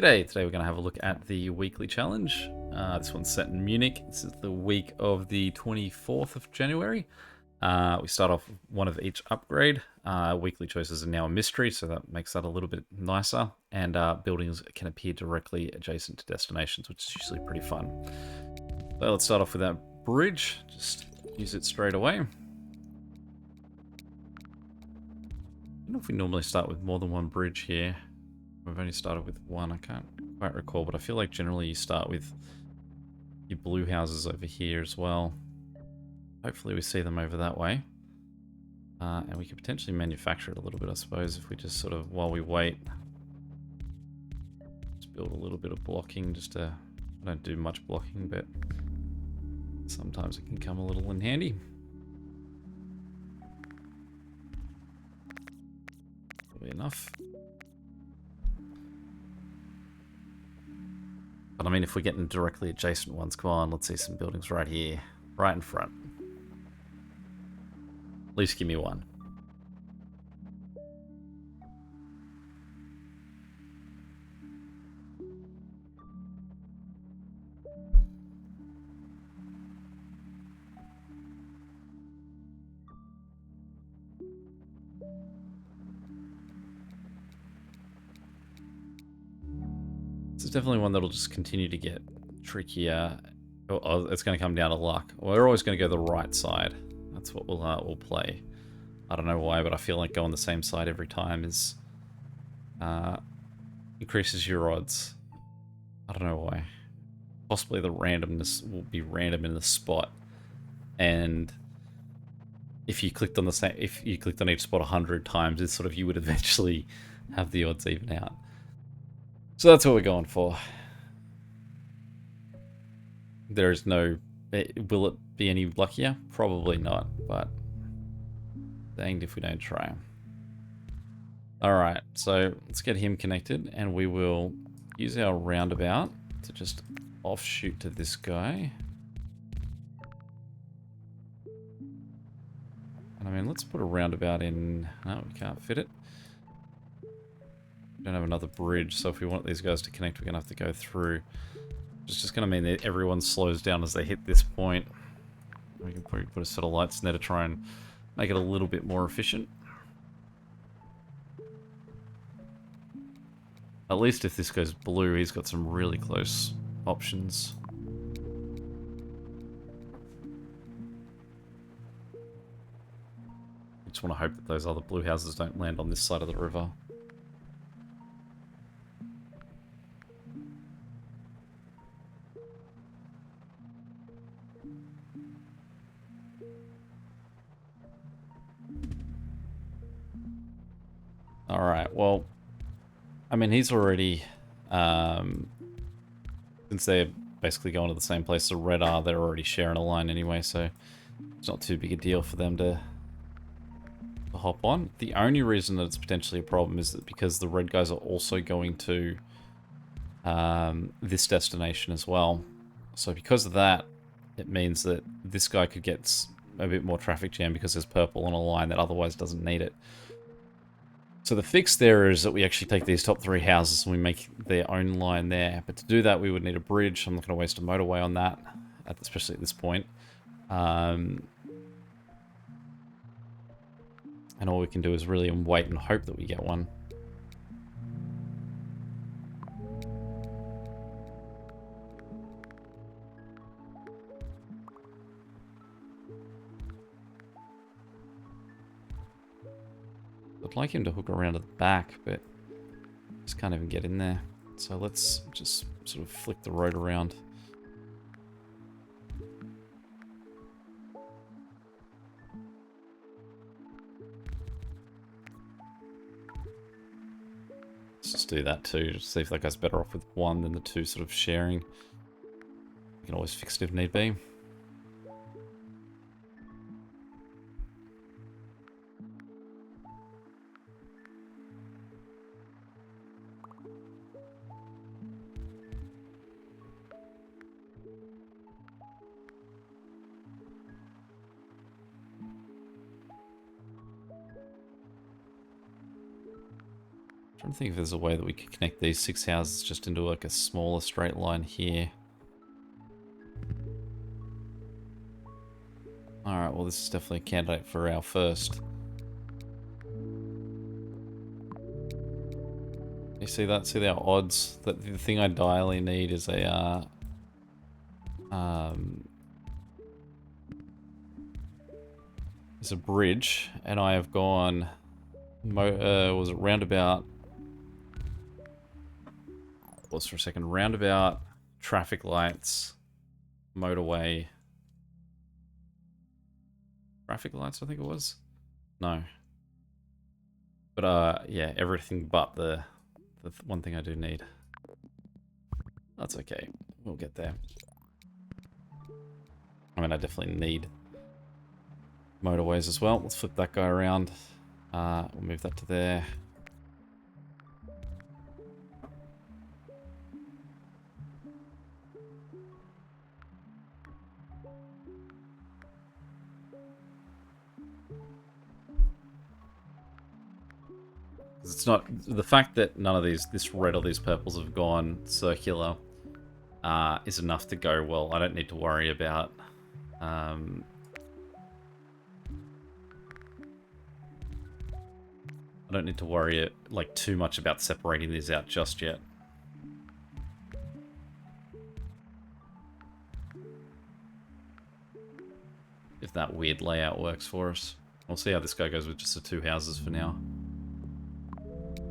Today we're going to have a look at the weekly challenge. This one's set in Munich. This is the week of the 24th of January. We start off with one of each upgrade. Weekly choices are now a mystery, so that makes that a little bit nicer. And buildings can appear directly adjacent to destinations, which is usually pretty fun. So let's start off with that bridge. Just use it straight away. I don't know if we normally start with more than one bridge here. We've only started with one, I can't quite recall, but I feel like generally you start with your blue houses over here as well. Hopefully we see them over that way. And we could potentially manufacture it a little bit, I suppose, if we just sort of, while we wait, just build a little bit of blocking just to, I don't do much blocking, but sometimes it can come a little in handy. That'll be enough. But I mean, if we're getting directly adjacent ones, come on, let's see some buildings right here, right in front. At least give me one. This is definitely one that'll just continue to get trickier. Oh, it's going to come down to luck. We're always going to go the right side. That's what we'll play. I don't know why, but I feel like going the same side every time is increases your odds. I don't know why. Possibly the randomness will be random in the spot, and if you clicked on each spot 100 times, it's sort of you would eventually have the odds even out. So that's what we're going for. There is no... Will it be any luckier? Probably not, but danged if we don't try. Alright, so let's get him connected, and we will use our roundabout to just offshoot to this guy. And I mean, let's put a roundabout in... No, we can't fit it. We don't have another bridge, so if we want these guys to connect, we're going to have to go through. It's just going to mean that everyone slows down as they hit this point. We can probably put a set of lights in there to try and make it a little bit more efficient. At least if this goes blue, he's got some really close options. I just want to hope that those other blue houses don't land on this side of the river. Alright, well, I mean, he's already, since they're basically going to the same place the red are, they're already sharing a line anyway, so it's not too big a deal for them to hop on. The only reason that it's potentially a problem is that because the red guys are also going to this destination as well. So because of that, it means that this guy could get a bit more traffic jam because there's purple on a line that otherwise doesn't need it. So the fix there is that we actually take these top three houses and we make their own line there. But to do that, we would need a bridge. I'm not going to waste a motorway on that, especially at this point. And all we can do is really wait and hope that we get one. I'd like him to hook around to the back, but just can't even get in there. So let's just sort of flick the road around. Let's just do that too, just see if that guy's better off with one than the two sort of sharing. We can always fix it if need be. trying to think if there's a way that we could connect these 6 houses just into like a smaller straight line here. Alright, well this is definitely a candidate for our first. You see that? See our odds? The thing I ideally need is a bridge, and I have gone was it roundabout? Pause for a second. Roundabout, traffic lights, motorway. Traffic lights, I think it was. No. But yeah, everything but the one thing I do need. That's okay. We'll get there. I mean, I definitely need motorways as well. Let's flip that guy around. We'll move that to there. It's not the fact that none of this red or these purples have gone circular is enough to go, well, I don't need to worry about I don't need to worry like too much about separating these out just yet. If that weird layout works for us. We'll see how this guy goes with just the 2 houses for now.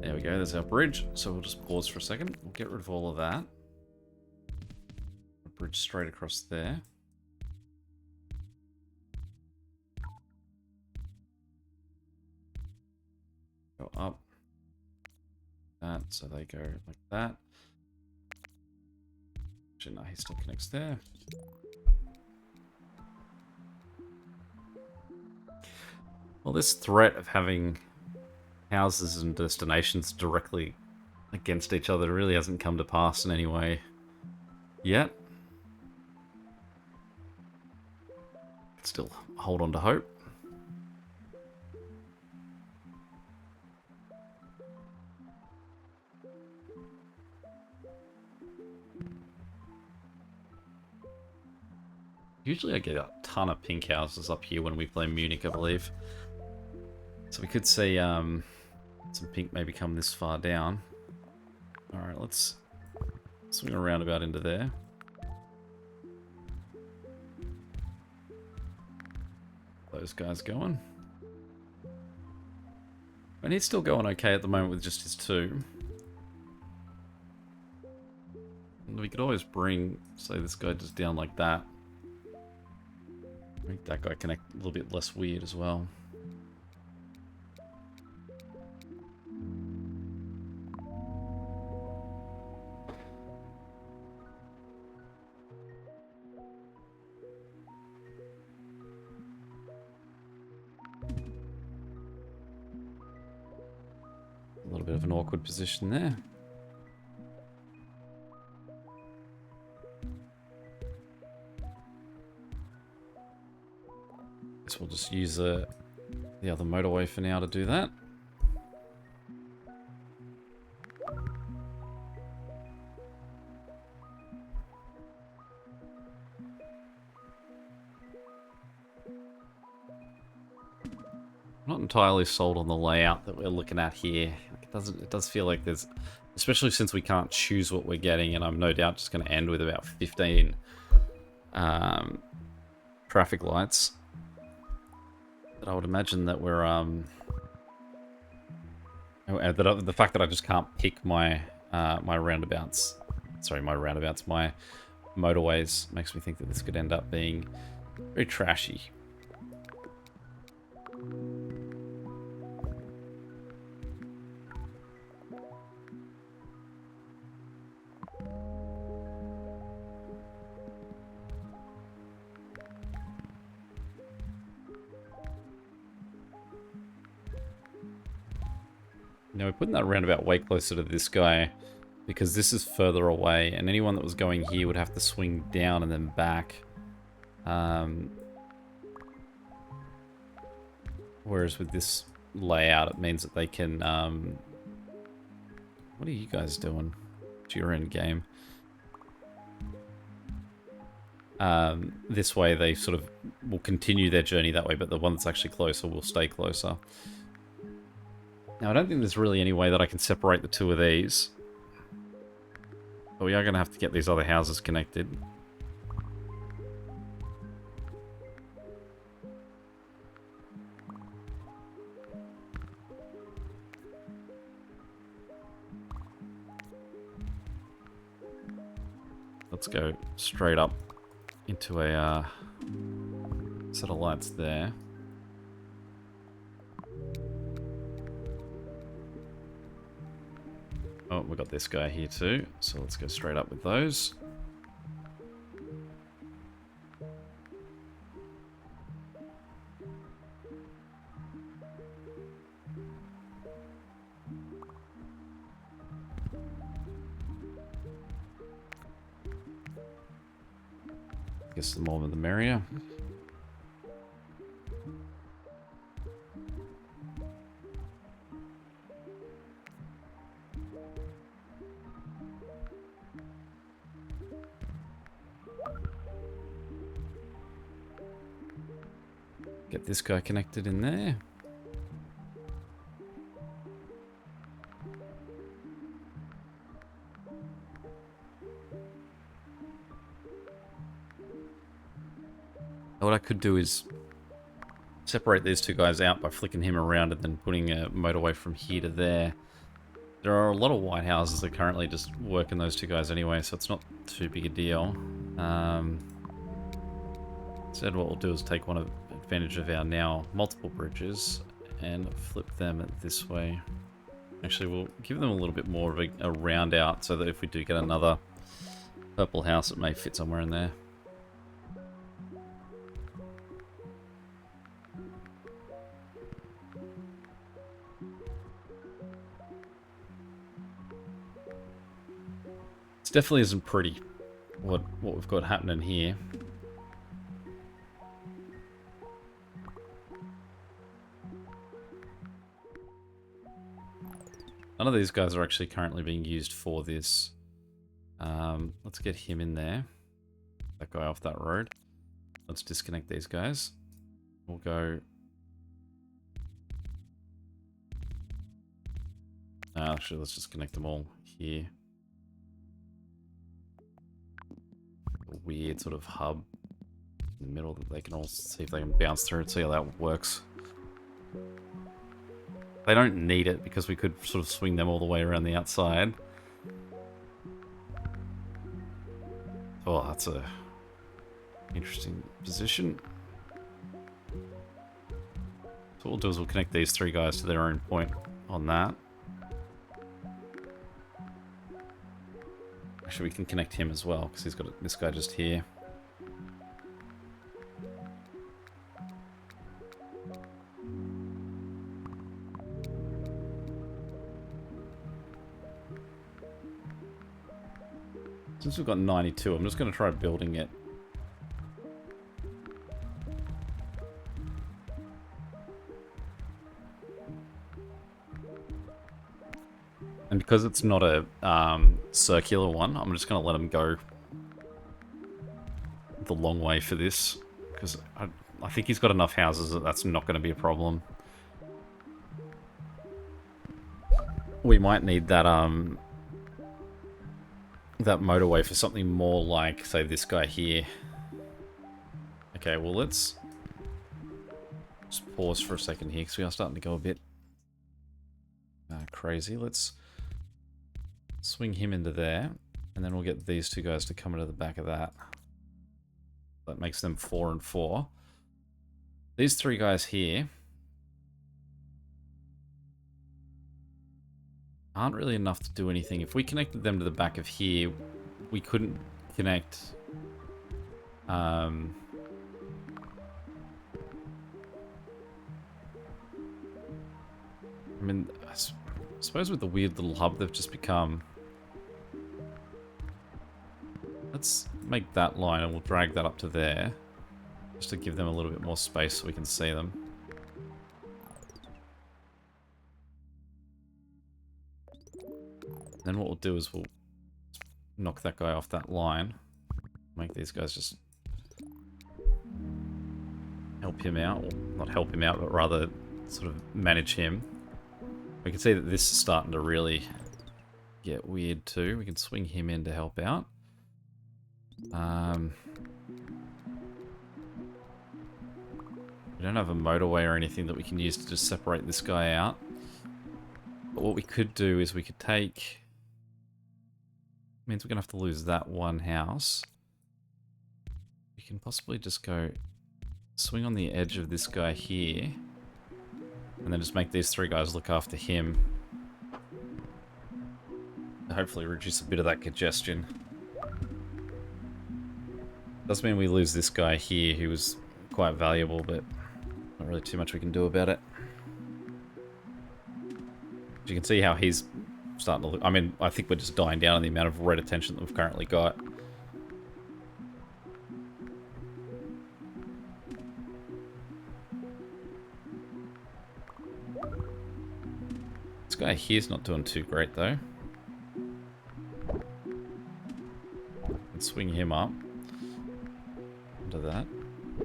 There we go, there's our bridge. So we'll just pause for a second. We'll get rid of all of that. A bridge straight across there. Go up. That, so they go like that. Actually, no, he still connects there. Well, this threat of having houses and destinations directly against each other really hasn't come to pass in any way yet. Still hold on to hope. Usually I get a ton of pink houses up here when we play Munich, I believe. So we could see some pink maybe come this far down. Alright, let's swing a roundabout into there. Those guys going. And he's still going okay at the moment with just his 2. And we could always bring, say, this guy just down like that. Make that guy connect a little bit less weird as well. A little bit of an awkward position there. Guess we'll just use the other motorway for now to do that. I'm not entirely sold on the layout that we're looking at here. It does feel like there's, especially since we can't choose what we're getting, and I'm no doubt just going to end with about 15 traffic lights. But I would imagine that we're the fact that I just can't pick my my motorways makes me think that this could end up being very trashy. Now we're putting that roundabout way closer to this guy because this is further away, and anyone that was going here would have to swing down and then back. Whereas with this layout, it means that they can What are you guys doing to your end game? This way they sort of will continue their journey that way, but the one that's actually closer will stay closer. Now, I don't think there's really any way that I can separate the two of these. But we are going to have to get these other houses connected. Let's go straight up into a set of lights there. Oh, we got this guy here too, so let's go straight up with those. Guess the more the merrier. Get this guy connected in there. What I could do is separate these two guys out by flicking him around and then putting a motorway from here to there. There are a lot of white houses that currently just working those two guys anyway, so it's not too big a deal. Instead, what we'll do is take advantage of our now multiple bridges and flip them this way. Actually, we'll give them a little bit more of a round out so that if we do get another purple house, it may fit somewhere in there. It definitely isn't pretty what we've got happening here. None of these guys are actually currently being used for this. Let's get him in there. That guy off that road. Let's disconnect these guys. We'll go... actually, let's just connect them all here. A weird sort of hub in the middle that they can all see if they can bounce through and see how that works. They don't need it because we could sort of swing them all the way around the outside. Oh, that's a interesting position. So what we'll do is we'll connect these three guys to their own point on that. Actually, we can connect him as well because he's got this guy just here. Since we've got 92, I'm just going to try building it. And because it's not a circular one, I'm just going to let him go the long way for this. Because I think he's got enough houses that that's not going to be a problem. We might need that that motorway for something more like, say, this guy here. Okay, well, let's just pause for a second here because we are starting to go a bit crazy. Let's swing him into there, and then we'll get these two guys to come into the back of that. That makes them 4 and 4. These three guys here aren't really enough to do anything. If we connected them to the back of here, we couldn't connect... I mean, I suppose with the weird little hub they've just become... Let's make that line and we'll drag that up to there. Just to give them a little bit more space so we can see them. Then what we'll do is we'll knock that guy off that line. Make these guys just help him out. Well, not help him out, but rather sort of manage him. We can see that this is starting to really get weird too. We can swing him in to help out. We don't have a motorway or anything that we can use to just separate this guy out. But what we could do is we could take... Means we're going to have to lose that one house. We can possibly just go swing on the edge of this guy here. And then just make these three guys look after him. Hopefully reduce a bit of that congestion. Does mean we lose this guy here who was quite valuable, but not really too much we can do about it. You can see how he's starting to look... I mean, I think we're just dying down on the amount of red attention that we've currently got. This guy here's not doing too great, though. Let's swing him up. Into that.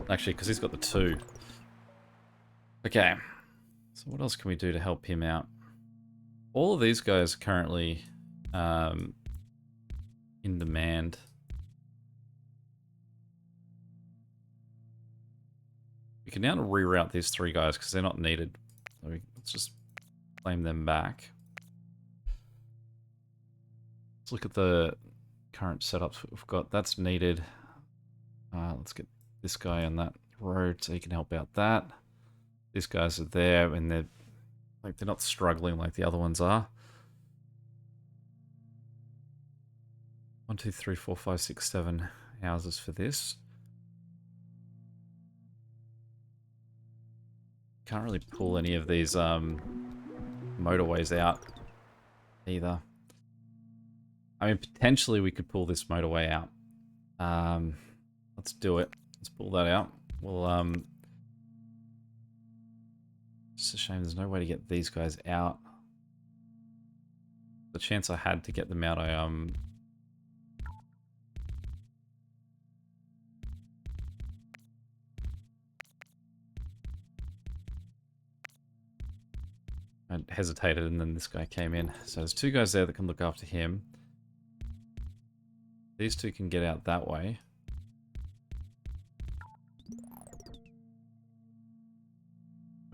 Actually, because he's got the 2. Okay. So what else can we do to help him out? All of these guys are currently in demand. We can now reroute these 3 guys because they're not needed. So let's just claim them back. Let's look at the current setups we've got. That's needed. Let's get this guy on that road so he can help out that. These guys are there and they're not struggling like the other ones are. 1, 2, 3, 4, 5, 6, 7 houses for this. Can't really pull any of these motorways out either. I mean, potentially we could pull this motorway out. Let's do it. Let's pull that out. We'll it's a shame there's no way to get these guys out. The chance I had to get them out, I hesitated and then this guy came in. So there's 2 guys there that can look after him. These 2 can get out that way.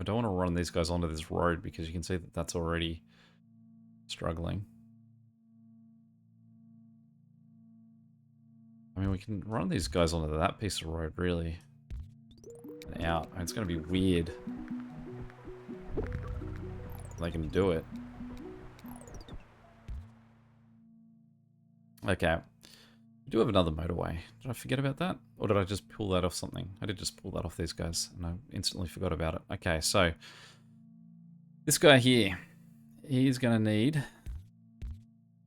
I don't want to run these guys onto this road because you can see that that's already struggling. I mean, we can run these guys onto that piece of road, really. And out. I mean, it's going to be weird. They can do it. Okay. We do have another motorway. Did I forget about that? Or did I just pull that off something? I did just pull that off these guys, and I instantly forgot about it. Okay, so... this guy here, he's going to need...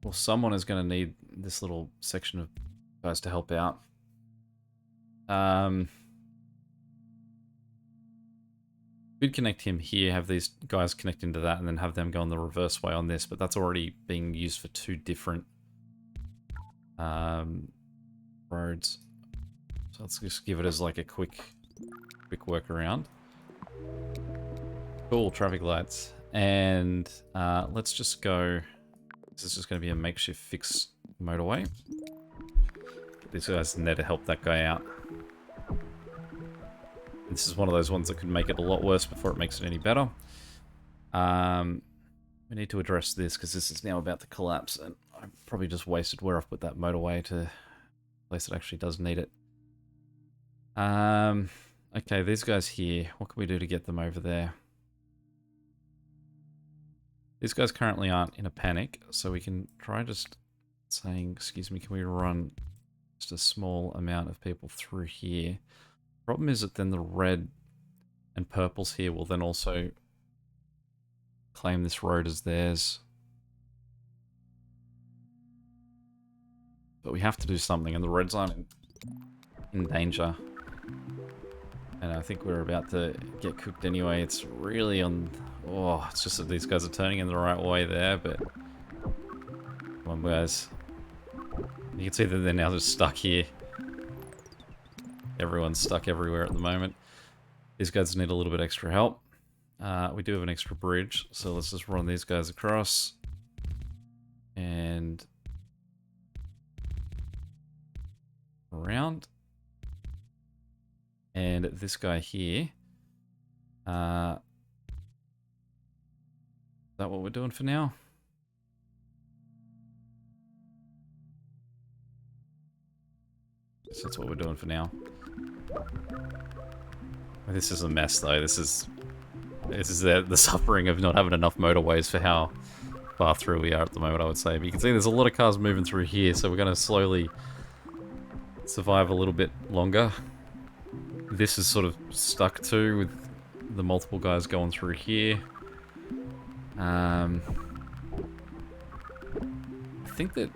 well, someone is going to need this little section of guys to help out. We'd connect him here, have these guys connect into that, and then have them go on the reverse way on this, but that's already being used for 2 different roads. So let's just give it as like a quick workaround. Cool, traffic lights. And let's just go... this is just going to be a makeshift fix motorway. Get these guys in there to help that guy out. This is one of those ones that could make it a lot worse before it makes it any better. We need to address this because this is now about to collapse, and I probably just wasted where I've put that motorway to a place that actually does need it. Okay, these guys here, what can we do to get them over there? These guys currently aren't in a panic, so we can try just saying, excuse me, can we run just a small amount of people through here? Problem is that then the red and purples here will then also claim this road as theirs. But we have to do something, and the reds aren't in danger. And I think we're about to get cooked anyway. It's really on... oh, it's just that these guys are turning in the right way there, but... on, guys. You can see that they're now just stuck here. Everyone's stuck everywhere at the moment. These guys need a little bit extra help. We do have an extra bridge, so let's just run these guys across. And around. And this guy here. Is that what we're doing for now? Guess that's what we're doing for now. This is a mess, though. This is the suffering of not having enough motorways for how far through we are at the moment, I would say. But you can see there's a lot of cars moving through here, so we're going to slowly survive a little bit longer. This is sort of stuck too, with the multiple guys going through here. I think that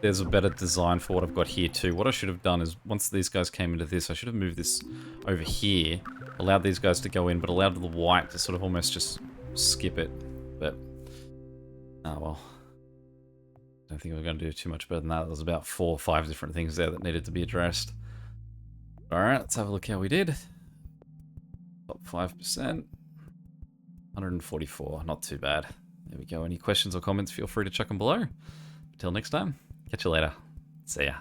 there's a better design for what I've got here too. What I should have done is, once these guys came into this, I should have moved this over here, allowed these guys to go in, but allowed the white to sort of almost just skip it. But, oh well. I don't think we're going to do too much better than that. There's about 4 or 5 different things there that needed to be addressed. Alright, let's have a look how we did. Top 5%. 144, not too bad. There we go. Any questions or comments, feel free to chuck them below. Until next time, catch you later. See ya.